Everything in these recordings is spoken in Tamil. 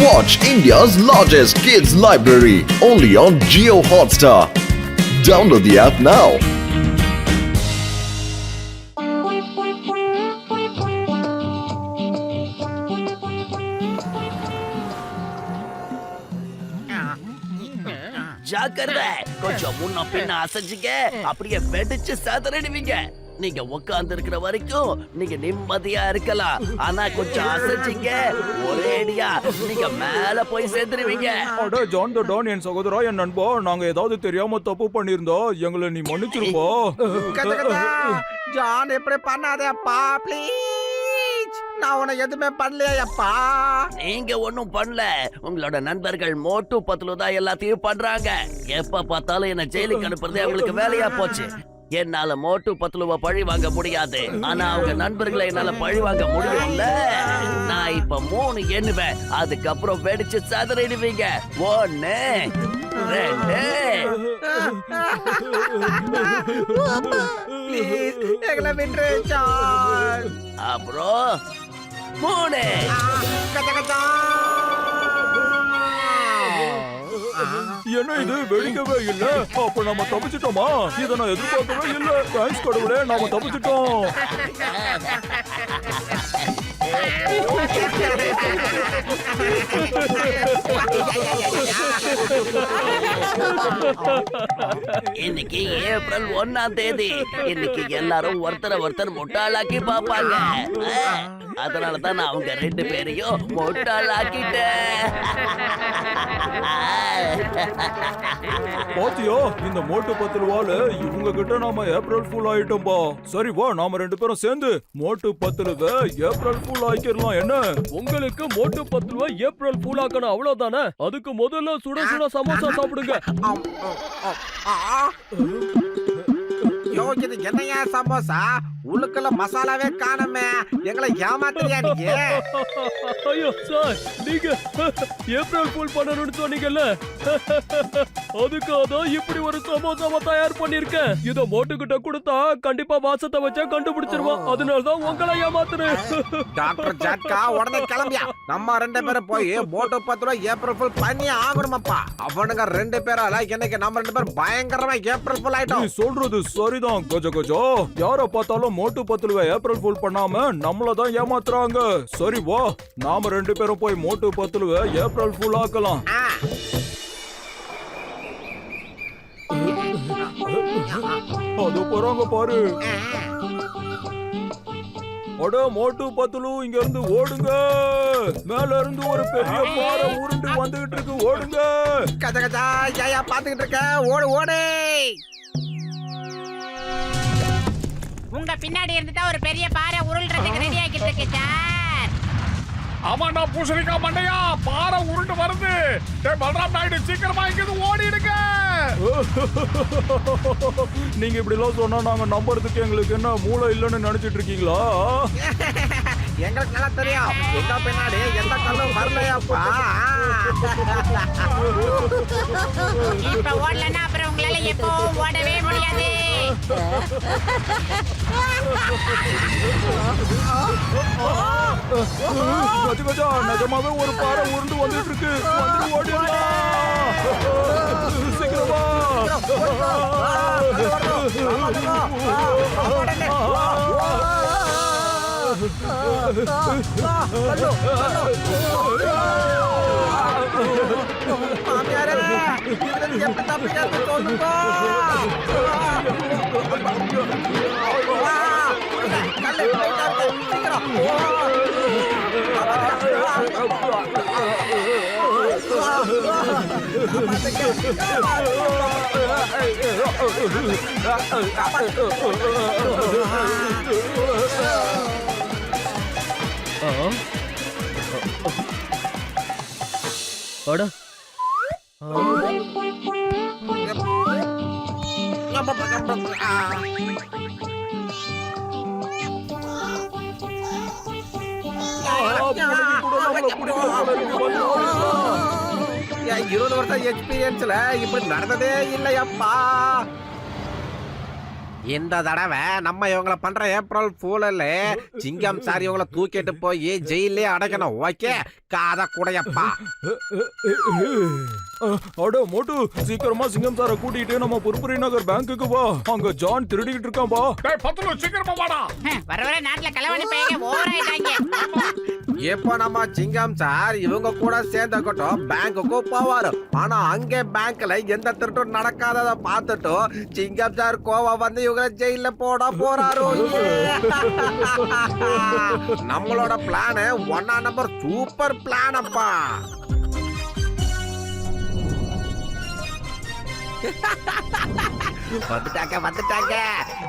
Watch India's largest kids library only on Jio Hotstar. Download the app now. ஜாக்கிரதை, கொஞ்சம் முன்ன பின்ன அசைஞ்சிங்க அப்படியே வெடிச்சு சதறிடுவீங்க. நீங்க உட்கார்ந்து இருக்கிற வரைக்கும் நீங்க நிம்மதியா இருக்கலாம். ஆனா கொஞ்சம் அசைஞ்சிங்க ஒரேடியா நீங்க மேல போய் சேர்ந்துருவீங்க. அட ஜான் த டான், என் சகோதரா, என் நண்பா, நாங்க ஏதாவது தெரியாம தப்பு பண்ணிருந்தா எங்களை நீ மன்னிச்சிருப்பா. ஜான் இப்படி பண்ணாதேப்பா ப்ளீஸ். நான் உன எதுவுமே பண்ணலையப்பா. நீங்க ஒண்ணும் பண்ணல. உங்களோட நண்பர்கள் மோட்டு பத்லு தான் எல்லாத்தையும் பண்றாங்க. எப்ப பார்த்தாலும் என்ன ஜெயிலுக்கு அனுப்புறதே அவங்களுக்கு வேலையா போச்சு. என்னால மோட்டு பத்லுவ பழி வாங்க முடியாது, ஆனா அவங்க நண்பர்களை என்னால பழி வாங்க முடியும்ல. நான் இப்ப 3 எண்ணுவேன், அதுக்கப்புறம் வெடிச்சு சதறிடுவீங்க. 1 2 ப்ளீஸ் எங்களை விட்டுரு ஜான். அப்புறம் 3. என்ன இது வெடிக்கவே இல்ல? அப்ப நாம தப்பிச்சிட்டோமா? இதை நான் எதிர்பார்க்கவே இல்ல. தேங்க்ஸ் கடவுளே, நாம தப்பிச்சிட்டோம். இன்னைக்கு ஏப்ரல் 1ஆம் தேதி. இன்னைக்கு எல்லாரும் ஒருத்தர் முட்டாளாக்கி பாப்பாங்க. அதனாலதான் நான் அவங்க 2 பேரையும் முட்டாளாக்கிட்டேன். பாத்தியா, இந்த மோட்டு பத்துலுவால இவங்க கிட்ட நாம ஏப்ரல் ஃபுல் ஆயிட்டோம்பா. சரி வா, நாம 2 பேரும் சேர்ந்து மோட்டு பத்துலுவ ஏப்ரல் ஃபுல் ஆக்கிடலாம். என்ன, உங்களுக்கு மோட்டு பத்துலுவ ஏப்ரல் ஃபுல் ஆக்கணும், அவ்வளவுதானே? அதுக்கு முதல்ல சுட சுட சமோசா சாப்பிடுங்க. யோ, இது என்னையா சமோசா? உள்ளுக்குள்ள மசாலாவே காணமே. எங்களை ஏமாத்திரியா நீ? ஐயோ சார், நீங்க ஏப்ரல் ஃபுல் பண்ணணும்னு சொன்னீங்கல்ல, அதுக்காக தான் இப்படி ஒரு சமோசாவை தயார் பண்ணிருக்கேன். இத மோட்டுக்கிட்ட கொடுத்தா கண்டிப்பா வாசத்தை வச்சா கண்டுபிடிச்சிருவான். அதனாலதான் உங்களை ஏமாத்துறேன். டாக்டர் ஜாட்கா, உடனே கிளம்பியா. நம்ம 2 பேரும் போய் மோட்டு பத்துலுவ ஏப்ரல் ஃபுல் பண்ணி ஆகணுமாப்பா. அவனுங்க 2 பேரால இன்னைக்கு நம்ம 2 பேரும் பயங்கரமா ஏப்ரல் ஃபுல் ஆயிட்டோம். நீ சொல்றது சரிதான் கஜ கஜா. யார பார்த்தாலும் மோட்டு பத்துலுவ ஏப்ரல் ஃபுல் பண்ணாம நம்மளதான் ஏமாத்துறாங்க. சரி வா, நாம 2 பேரும் போய் மோட்டு பத்துலுவ ஏப்ரல் ஃபுல் ஆக்கலாம். அது போறாங்க பாரு. அட மோட்டு பத்துலு, இங்க இருந்து ஓடுங்க. மேல இருந்து ஒரு பெரிய பாறை உருண்டு வந்துகிட்டு இருக்கு, ஓடுங்க. கஜ கஜா, ஏயா பாத்துக்கிட்டு இருக்க? ஓடு ஓடு. உங்க பின்னாடி இருந்துட்டா ஒரு பெரிய பாறை உருள்றதுக்கு ரெடி ஆகிட்டு இருக்கு சார். ஆமாண்டா பூசணிக்கா மண்டையா, பாறை உருண்டு வருது. டேய் பல்ராம் நாயுடு, சீக்கிரமா இங்கிருந்து ஓடிடுங்க. நீங்க இப்படி எல்லாம் சொன்னா நாங்க நம்புறதுக்கு எங்களுக்கு என்ன மூளை இல்லைன்னு நினைச்சிட்டு இருக்கீங்களா? எங்களுக்கு நல்லா தெரியும், எங்க பின்னாடி எந்த கல்லும் வரலையாப்பா. இப்ப ஓடலன்னா அப்புறம் உங்களால எப்பவும் ஓடவே முடியாது. கஜ கஜா, நிஜமாவே ஒரு பாறை உருண்டு வந்துட்டு இருக்கு. வந்து ஓடிடலாம். சீக்கிரமா. அட என் 20 வருஷம் எக்ஸ்பீரியன்ஸ்ல இப்படி நடந்ததே இல்லையப்பா. இந்த தடவை நம்ம இவங்களை பண்ற ஏப்ரல் ஃபூல்ல சிங்கம் சார் இவங்களை தூக்கிட்டு போய் ஜெயிலே அடைக்கணும். ஓகே, காத குடையப்பா. அட மோட்டு, சீக்கிரமா சிங்கம் சார கூட்டிட்டு நம்ம புர்புரி நகர் பேங்குக்கு வா. அங்க ஜான் திருடிக்கிட்டு இருக்கான்பா. டேய் பத்துலு சீக்கிரமா வாடா. வர வர நாட்டுல கலவணி பையங்க ஓவராயிட்டாங்க. இப்போ நம்ம சிங்கம் சார் இவங்க கூட சேர்ந்துக்கிட்டோம் பேங்குக்கு போவாரு. ஆனா அங்கே பேங்க்ல எந்த திருட்டும் நடக்காதத பார்த்துட்டு சிங்கம் சார் கோவம் வந்து இவங்க ஜெயில போட போறாரு. நம்மளோட பிளான் 1 நம்பர் சூப்பர் பிளான் அப்பா. வந்துட்டாங்க.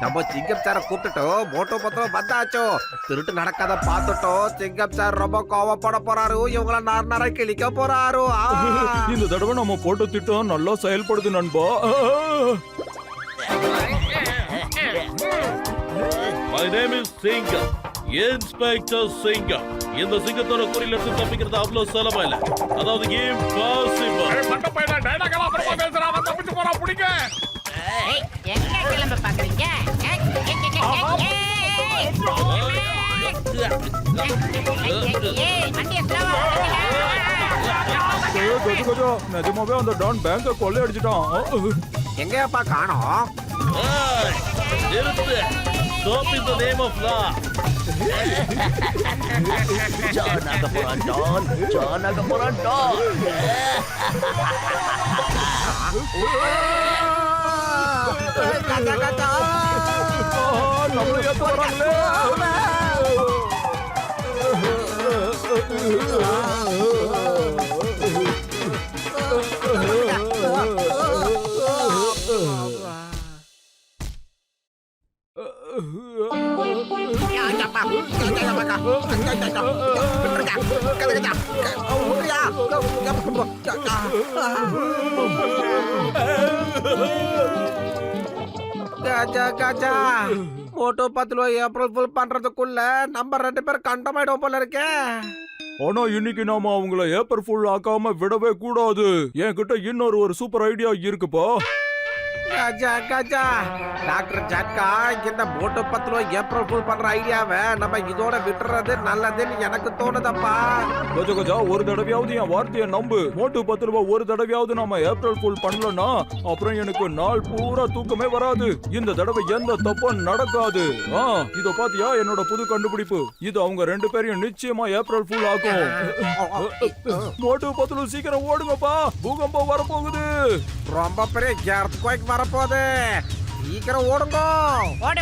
நம்ம சிங்கம் சார கூப்பிட்டுட்டு மோட்டோ பத்திரம் வந்தாச்சோ. திருட்டு நடக்காத பார்த்துட்டோம். சிங்கம் சார் ரொம்ப கோவப்பட போறாரு. இவங்கள நர கிழிக்க போறாரு. இந்த தடவை நம்ம போட்ட திட்டம் நல்லா செயல்படுது நண்பா. My name is சிங்கம், இன்ஸ்பெக்டர் சிங்கம். இந்த சிங்கத்தோட குறியில இருந்து தப்பிக்கிறது அவ்வளவு சுலபம் இல்ல. அதாவது impossible. டேய் மண்ட பையல டயலாக் அப்புறமா பேசுறா. அவன் தப்பிச்சு போறா புடிங்க. ஏய், எங்க கிளம்ப பாக்குறீங்க? வண்டியை slow ஆ ஓட்டுங்க. கஜா, நிஜமாவே அந்த டான் பேங்க கொள்ளையடிச்சிட்டான். எங்கப்பா காணோம்? Hey, நிறுத்து. Stop in the name of law. John ஆக போறான் டான். ஜான் ஆக போறான் டான். நம்மள ஏத்த வராங்களே. கஜா மோட்டோ பத்துல ஏப்ரல் ஃபுல் பண்றதுக்குள்ள நம்ம 2 பேர் கண்டமாயிடும் போல இருக்கே. ஆனா இன்னைக்கு நாம அவங்கள ஏப்பர் ஃபுல் ஆக்காம விடவே கூடாது. என்கிட்ட இன்னொரு சூப்பர் ஐடியா இருக்குப்பா. கஜா டாக்டர் ஜாக்கா இந்த மோட்டோ பத்துல ஏப்ரல் ஃபுல் பண்ற ஐடியாவை நம்ம இதோட விட்டுறது நல்லதுன்னு எனக்கு தோணுதப்பா. கஜா, ஒரு தடவையாவது என் வார்த்தையை நம்பு. மோட்டு 10 ரூபாய் ஒரு தடவையாவது நாம ஏப்ரல் ஃபுல் பண்ணலன்னா அப்புறம் எனக்கு நாள் பூரா தூக்கமே வராது. இந்த தடவை எந்த தப்பும் நடக்காது. இத பாத்தியா என்னோட புது கண்டுபிடிப்பு. இது அவங்க 2 பேரையும் நிச்சயமா ஏப்ரல் ஃபுல் ஆக்கும். மோட்டு 10 சீக்கிரம் ஓடுங்கப்பா, பூகம்பம் வரப்போகுது. ரொம்ப பெரிய எர்த்குவேக் வரப்போகுது. சீக்கிரம் ஓடுங்க.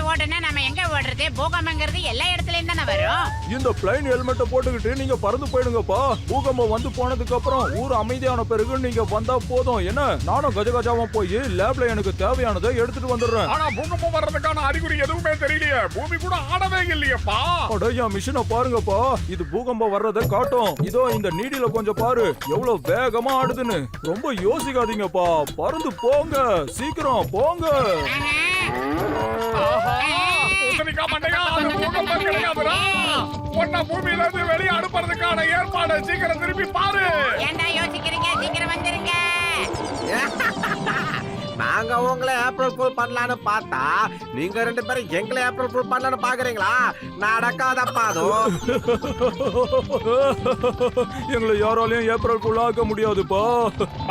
ஓடுனா நம்ம எங்க ஓடுறது? பூகம்பங்கிறது எல்லா இடத்துலயும் தானே வரும். இந்த பிளைன் ஹெல்மெட்டை போட்டுக்கிட்டு நீங்க பறந்து போயிடுங்கப்பா. பூகம்பம் வந்து போனதுக்கு அப்புறம் ஊர் அமைதியான பிறகு நீங்க வந்தா போதும். என்ன, நானும் கஜகஜாவும் போய் லேப்ல எனக்கு தேவையானதை எடுத்துட்டு வந்துடுறேன். ஆனா பூகம்பம் வர்றதுக்கான அறிகுறி எதுவுமே தெரியலையே. பூமி கூட ஆடவே இல்லையேப்பா. அட என் மிஷினை பாருங்கப்பா, இது பூகம்பம் வர்றதை காட்டும். இதோ இந்த நீடில கொஞ்சம் பாரு, எவ்வளவு வேகமா ஆடுதுன்னு. ரொம்ப யோசிக்காதீங்கப்பா, பறந்து போங்க, சீக்கிரம் போங்க. பூமியில இருந்து வெளியே அனுப்புறதுக்கான ஏற்பாடு சீக்கிரம் திருப்பி பாரு. ஏன்டா யோசிக்கிறீங்க? சீக்கிரம் வந்துருங்க. நாங்க உங்களை ஏப்ரல் ஃபுல் பண்ணலான்னு பார்த்தா நீங்க 2 பேரும் எங்களை ஏப்ரல் ஃபுல் பண்ணலான்னு பாக்குறீங்களா? நடக்காதப்பா. எங்களை யாராலையும் ஏப்ரல் ஃபுல் ஆக்க முடியாதுப்பா.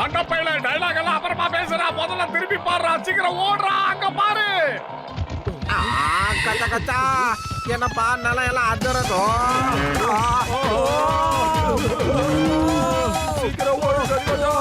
மண்டப்பையில டயலாக் எல்லாம் அப்புறமா பேசுறா. முதல்ல திருப்பி பாடுறா. சீக்கிரம் ஓடுறா. அங்க பாரு. கச்சா என்னப்பா நிலம் எல்லாம் அதிரதும். சீக்கிரம் ஓடு கஜகஜா.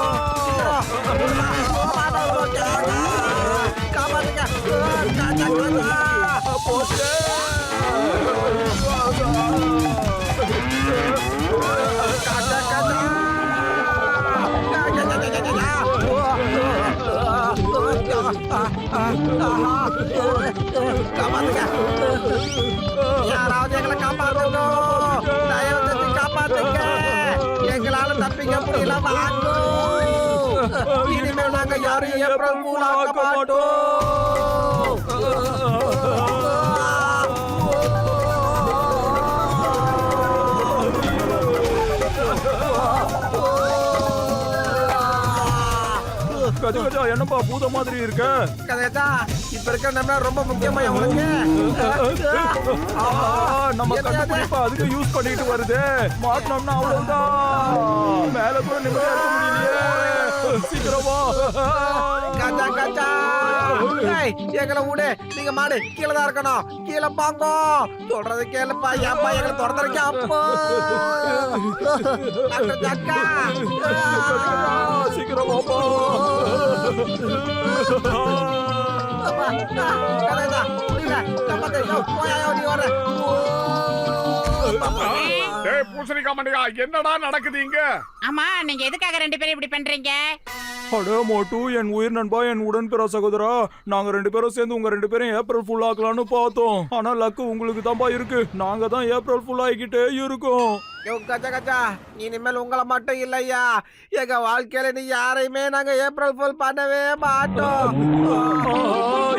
யாராவது எங்களை காப்பாத்துங்க. தயவு செஞ்சு காப்பாத்துங்க. எங்களால தப்பிக்க முடியல. இனிமேல் நாங்க யாரும் ஏப்ரல் ஃபூல் ஆக்க மாட்டோம். கஜா கஜா என்னப்பா பூத மாதிரி இருக்க? கஜா இப்ப இருக்க நம்ம ரொம்ப முக்கியமா உனக்கு நம்ம கண்டுபிடிப்பா அதுக்கு யூஸ் பண்ணிட்டு வருது. மாட்டோம்னா அவ்வளவுதான். மேல கூட நிம்மதியா இருக்க முடியலையே. சீக்கிரமா கஜா கஜா எங்களை விடு. நீங்க மாடு கீழே தான் இருக்கணும். கீழே பாங்கோ சொல்றது கேளுப்பா. ஏப்பா எங்களை தொடர்ந்துருக்க அப்போ அக்கா சீக்கிரமா போ. டேய் பூசணிக்கா மண்டையா, என்னடா நடக்குது இங்க? ஆமா நீங்க எதுக்காக ரெண்டு பேரும் இப்படி பண்றீங்க? அட மோட்டு, என் உயிர் நண்பா, என் உடன்பிற சகோதரா, நாங்க 2 பேரும் சேர்ந்து உங்க 2 பேரும் ஏப்ரல் ஃபுல் ஆக்கலாம்னு பார்த்தோம். ஆனா லக்கு உங்களுக்கு தான்பா இருக்கு. நாங்க தான் ஏப்ரல் ஃபுல் ஆகிக்கிட்டே இருக்கோம். கஜா கஜா இனிமேல் உங்களை மட்டும் இல்லையா, எங்க வாழ்க்கையில நீ யாரையுமே நாங்க ஏப்ரல் ஃபுல் பண்ணவே மாட்டோம்.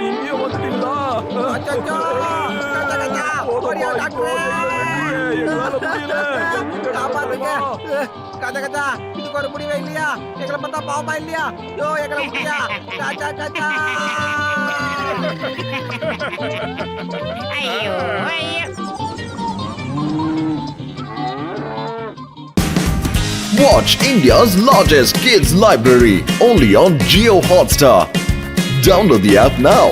இங்கேயும் வந்துட்டீங்களா? அச்சச்சோ, கஜா கஜா, ஓடியா டாக்டரே. எங்களால முடியல. காப்பாத்துங்க. கஜா கஜா இதுக்கு ஒரு முடிவே இல்லையா? எங்களை பார்த்தா பாவமா இல்லையா? யோ எங்களை முடியா. கஜா கஜா ஐயோ ஐயோ. Watch India's largest kids library only on Geo Hotstar. Download the app now.